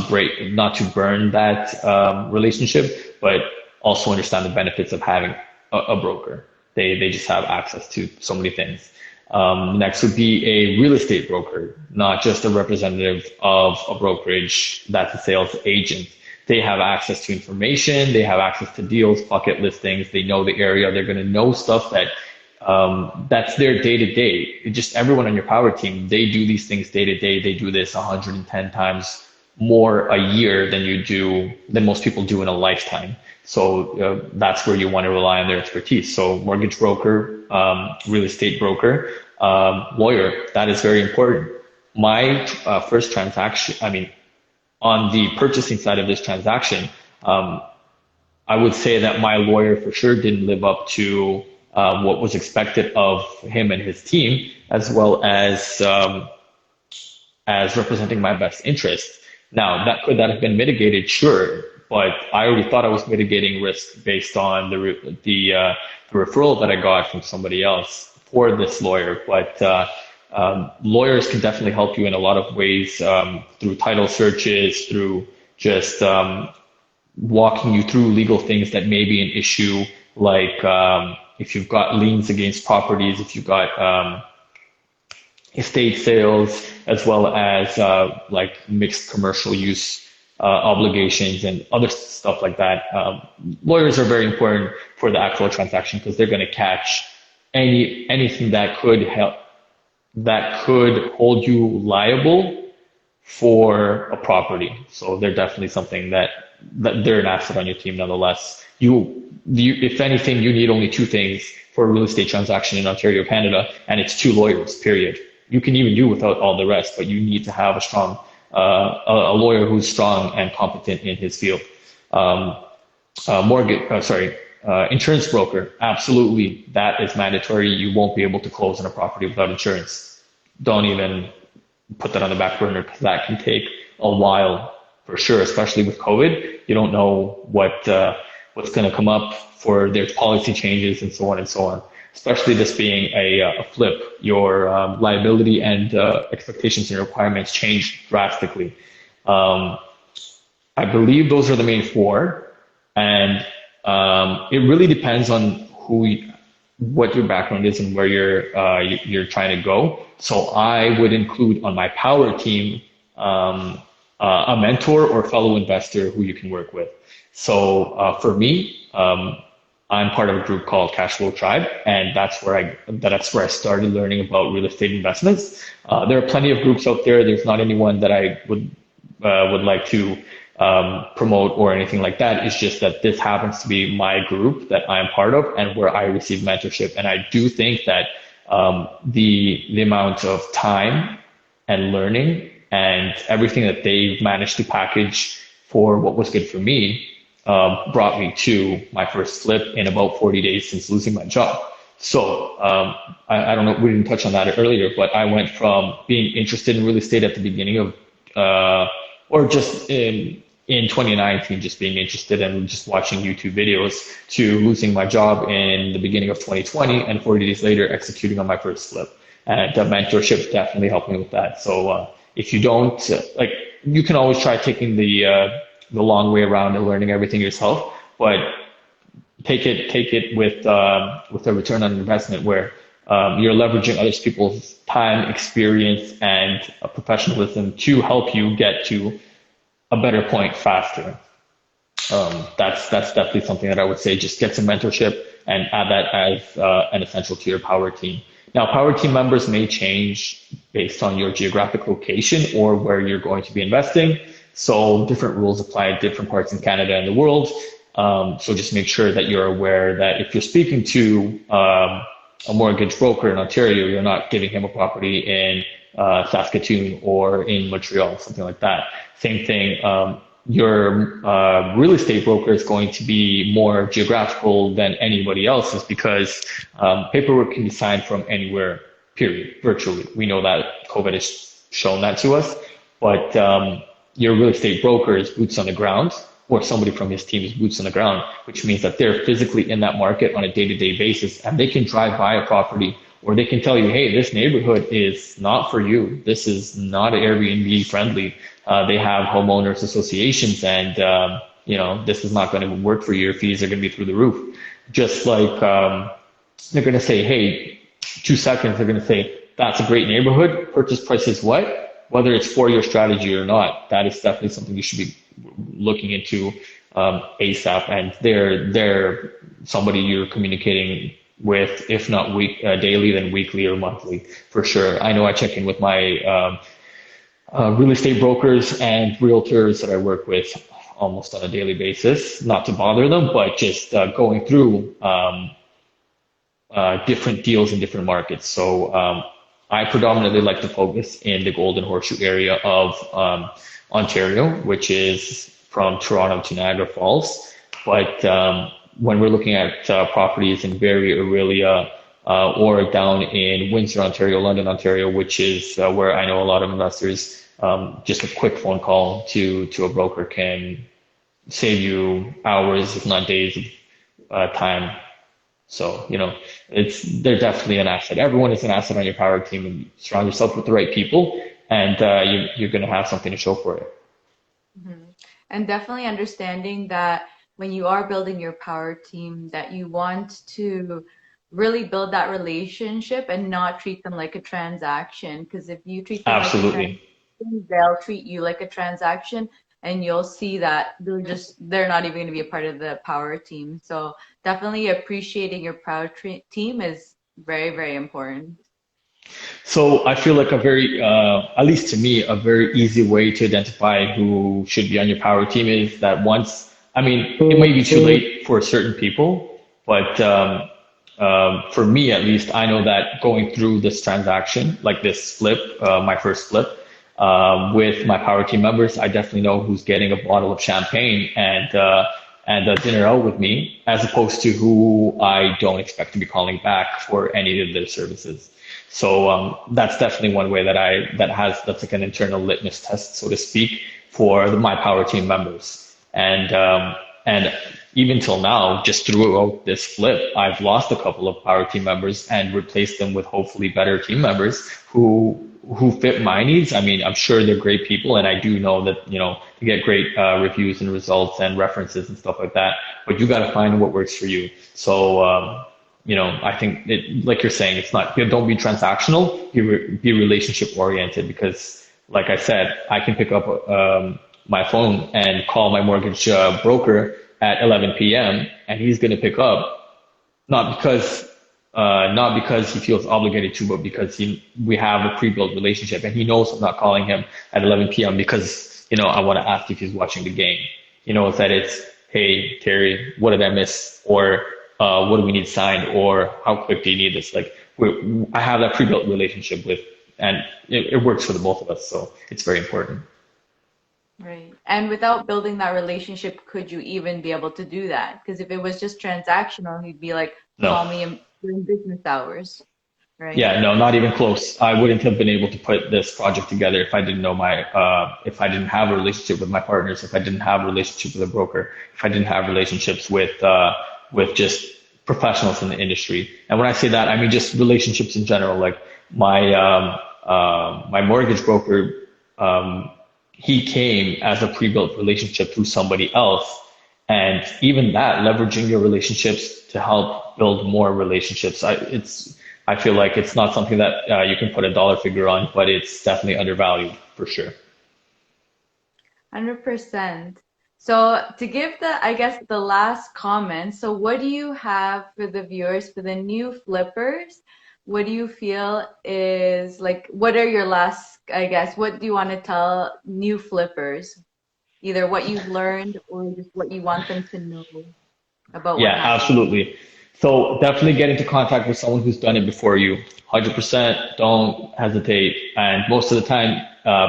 burn that relationship, but also understand the benefits of having a broker. They just have access to so many things. Next would be a real estate broker, not just a representative of a brokerage that's a sales agent. They have access to information, they have access to deals, bucket listings, they know the area, they're going to know stuff that's their day to day. Just everyone on your power team, they do these things day to day. They do this 110 times more a year than most people do in a lifetime. So that's where you want to rely on their expertise. So mortgage broker, real estate broker, lawyer, that is very important. My first transaction, I mean, on the purchasing side of this transaction, I would say that my lawyer for sure didn't live up to what was expected of him and his team, as well as representing my best interest. Now, could that have been mitigated? Sure, but I already thought I was mitigating risk based on the referral that I got from somebody else for this lawyer. But lawyers can definitely help you in a lot of ways, through title searches, through just walking you through legal things that may be an issue, like if you've got liens against properties, if you've got estate sales, as well as like mixed commercial use obligations and other stuff like that. Lawyers are very important for the actual transaction because they're going to catch anything that could hold you liable for a property. So they're definitely something that they're an asset on your team nonetheless. If anything, you need only two things for a real estate transaction in Ontario, Canada, and it's two lawyers, period. You can even do without all the rest, but you need to have a lawyer who's strong and competent in his field. Insurance broker, absolutely, that is mandatory. You won't be able to close on a property without insurance. Don't even put that on the back burner because that can take a while for sure, especially with COVID. You don't know what's going to come up for their policy changes and so on and so on. Especially this being a flip, your liability and expectations and requirements change drastically. I believe those are the main four, and it really depends on what your background is and where you're trying to go. So I would include on my power team a mentor or fellow investor who you can work with. So for me, I'm part of a group called Cash Flow Tribe, and that's where I started learning about real estate investments. There are plenty of groups out there. There's not anyone that I would like to promote or anything like that. It's just that this happens to be my group that I'm part of and where I receive mentorship. And I do think that the amount of time and learning and everything that they've managed to package for what was good for me brought me to my first flip in about 40 days since losing my job. So I don't know, we didn't touch on that earlier, but I went from being interested in real estate at the beginning of, or just in 2019, just being interested and just watching YouTube videos, to losing my job in the beginning of 2020, and 40 days later executing on my first flip. And the mentorship definitely helped me with that. So if you don't like, you can always try taking the long way around and learning everything yourself, but take it with a return on investment where you're leveraging other people's time, experience, and professionalism to help you get to a better point faster. That's definitely something that I would say. Just get some mentorship and add that as an essential to your power team. Now, power team members may change based on your geographic location or where you're going to be investing. So different rules apply at different parts in Canada and the world. So just make sure that you're aware that if you're speaking to a mortgage broker in Ontario, you're not giving him a property in Saskatoon or in Montreal, something like that. Same thing, your real estate broker is going to be more geographical than anybody else's because paperwork can be signed from anywhere, period, virtually. We know that COVID has shown that to us, but your real estate broker is boots on the ground, or somebody from his team is boots on the ground, which means that they're physically in that market on a day-to-day basis, and they can drive by a property, or they can tell you, hey, this neighborhood is not for you. This is not Airbnb friendly. They have homeowners associations, and this is not going to work for you. Your fees are going to be through the roof. Just like they're going to say, hey, 2 seconds, they're going to say, that's a great neighborhood. Purchase price is what? Whether it's for your strategy or not, that is definitely something you should be looking into ASAP. And they're somebody you're communicating with, if not daily, then weekly or monthly for sure. I know I check in with my real estate brokers and realtors that I work with almost on a daily basis, not to bother them, but just going through different deals in different markets. So I predominantly like to focus in the Golden Horseshoe area of Ontario, which is from Toronto to Niagara Falls. But when we're looking at properties in Barrie, Aurelia, or down in Windsor, Ontario, London, Ontario, which is where I know a lot of investors, just a quick phone call to a broker can save you hours, if not days of time. So, they're definitely an asset. Everyone is an asset on your power team, and you surround yourself with the right people, and you're going to have something to show for it. Mm-hmm. And definitely understanding that when you are building your power team, that you want to really build that relationship and not treat them like a transaction. Because if you treat them like a Absolutely. transaction, they'll treat you like a transaction, and you'll see that they're not even going to be a part of the power team. So definitely appreciating your team is very, very important. So I feel like at least to me, a very easy way to identify who should be on your power team is that it may be too late for certain people, but for me at least, I know that going through this transaction, like this flip, my first flip, with my power team members, I definitely know who's getting a bottle of champagne and a dinner out with me, as opposed to who I don't expect to be calling back for any of their services. So that's definitely one way that's like an internal litmus test, so to speak, for my power team members. And even till now, just throughout this flip, I've lost a couple of power team members and replaced them with hopefully better team members who fit my needs. I mean, I'm sure they're great people, and I do know that you get great reviews and results and references and stuff like that. But you got to find what works for you. So I think like you're saying, it's not, don't be transactional, be relationship oriented, because like I said, I can pick up my phone and call my mortgage broker at 11 p.m. and he's going to pick up not because not because he feels obligated to, but because we have a pre-built relationship, and he knows I'm not calling him at 11 p.m. because I want to ask if he's watching the game. He knows that it's, hey Terry, what did I miss, or what do we need signed, or how quick do you need this? Like I have that pre-built relationship with, and it works for the both of us, so it's very important. Right. And without building that relationship, could you even be able to do that? Because if it was just transactional, he'd be like, No. call me during business hours, right? Yeah, no, not even close. I wouldn't have been able to put this project together if I didn't know if I didn't have a relationship with my partners, if I didn't have a relationship with a broker, if I didn't have relationships with just professionals in the industry. And when I say that, I mean just relationships in general. Like my mortgage broker, um, he came as a pre-built relationship through somebody else. And even that, leveraging your relationships to help build more relationships. I feel like it's not something that you can put a dollar figure on, but it's definitely undervalued for sure. 100%. So to give I guess, the last comment, so what do you have for the viewers, for the new flippers? What do you feel is like, what are your last, I guess, what do you want to tell new flippers? Either what you've learned or just what you want them to know about what Yeah, happened. absolutely. So definitely get into contact with someone who's done it before you. 100%, don't hesitate. And most of the time,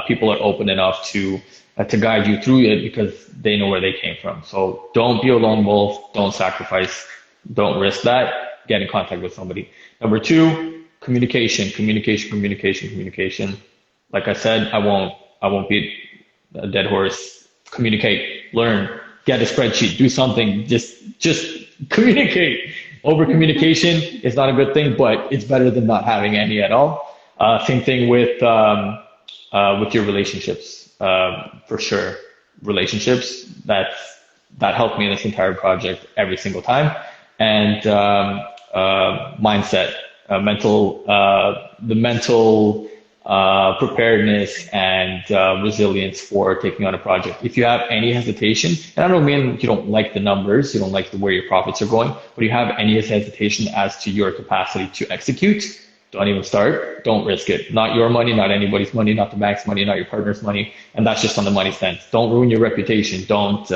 people are open enough to guide you through it because they know where they came from. So don't be a lone wolf. Don't sacrifice. Don't risk that. Get in contact with somebody. Number two, communication, communication, communication, communication. Like I said, I won't beat a dead horse. Communicate, learn, get a spreadsheet, do something. Just communicate. Over communication is not a good thing, but it's better than not having any at all. Same thing with your relationships, for sure. Relationships that helped me in this entire project every single time, and mindset, the mental preparedness and resilience for taking on a project. If you have any hesitation, and I don't mean you don't like the numbers, you don't like where your profits are going, but you have any hesitation as to your capacity to execute, don't even start. Don't risk it. Not your money, not anybody's money, not the bank's money, not your partner's money, and that's just on the money sense. Don't ruin your reputation. Don't.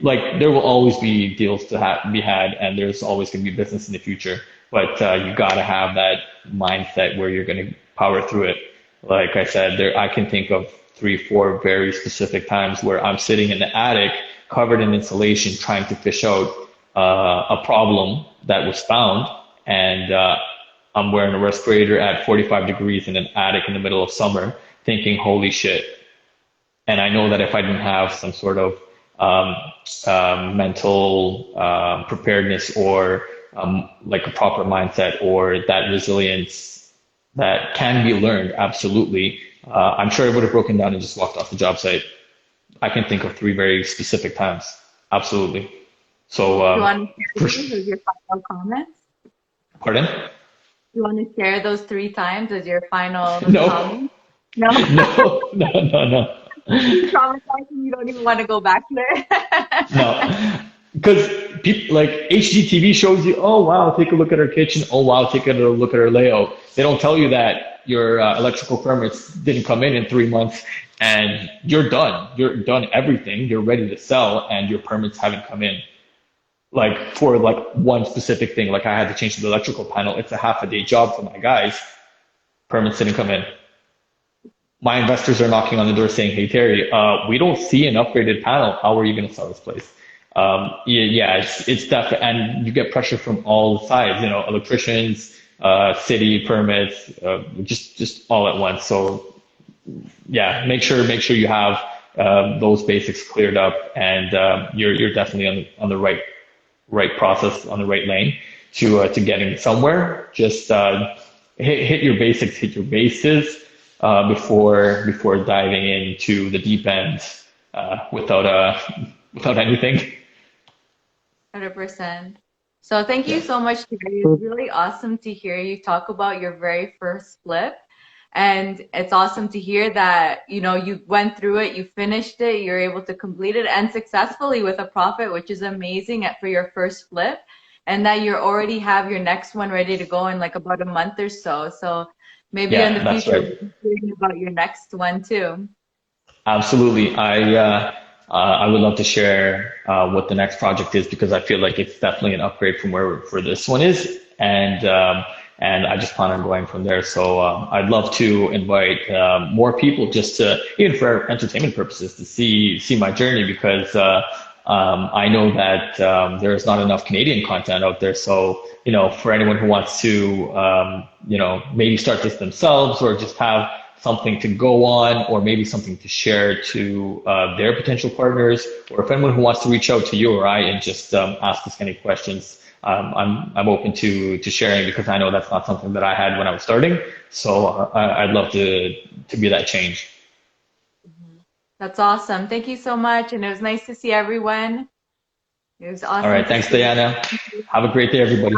Like there will always be deals to be had, and there's always going to be business in the future. But you gotta have that mindset where you're going to power through it. Like I said, I can think of 3, 4 very specific times where I'm sitting in the attic, covered in insulation, trying to fish out a problem that was found, and I'm wearing a respirator at 45 degrees in an attic in the middle of summer, thinking, holy shit. And I know that if I didn't have some sort of mental preparedness or like a proper mindset or that resilience that can be learned, absolutely, I'm sure I would have broken down and just walked off the job site. I can think of 3 very specific times. Absolutely. So, Do you want to for, share those as your final comments? pardon? Do you want to share those 3 times as your final No, comments? No? no, no, no, no. You traumatizing, you don't even want to go back there? No, because people like HGTV shows you, oh wow, take a look at our kitchen. Oh wow, take a look at our layout. They don't tell you that your electrical permits didn't come in 3 months, and you're done. You're done everything. You're ready to sell, and your permits haven't come in. Like for like one specific thing, like I had to change the electrical panel. It's a half a day job for my guys. Permits didn't come in. My investors are knocking on the door saying, "Hey Terry, we don't see an upgraded panel. How are you going to sell this place?" Yeah, it's definitely, and you get pressure from all sides. Electricians, city permits, just all at once. So yeah, make sure you have those basics cleared up, and you're definitely on the right process, on the right lane to getting somewhere. Just hit your basics, hit your bases before diving into the deep end without anything. 100%. So thank you Yeah. so much, Terry. It's really awesome to hear you talk about your very first flip. And it's awesome to hear that, you know, you went through it, you finished it, you're able to complete it and successfully with a profit, which is amazing for your first flip, and that you already have your next one ready to go in like about a month or so. So maybe in the Yeah, that's future, right. we'll be hearing about your next one too. Absolutely. I would love to share what the next project is because I feel like it's definitely an upgrade from where this one is, and I just plan on going from there. So I'd love to invite more people just to even for entertainment purposes to see my journey because I know that there's not enough Canadian content out there. So for anyone who wants to maybe start this themselves or just have something to go on or maybe something to share to their potential partners, or if anyone who wants to reach out to you or I and just ask us any questions, I'm open to sharing because I know that's not something that I had when I was starting. So I'd love to be that change. That's awesome. Thank you so much. And it was nice to see everyone. It was All awesome right, to thanks, see. Diana. Have a great day, everybody.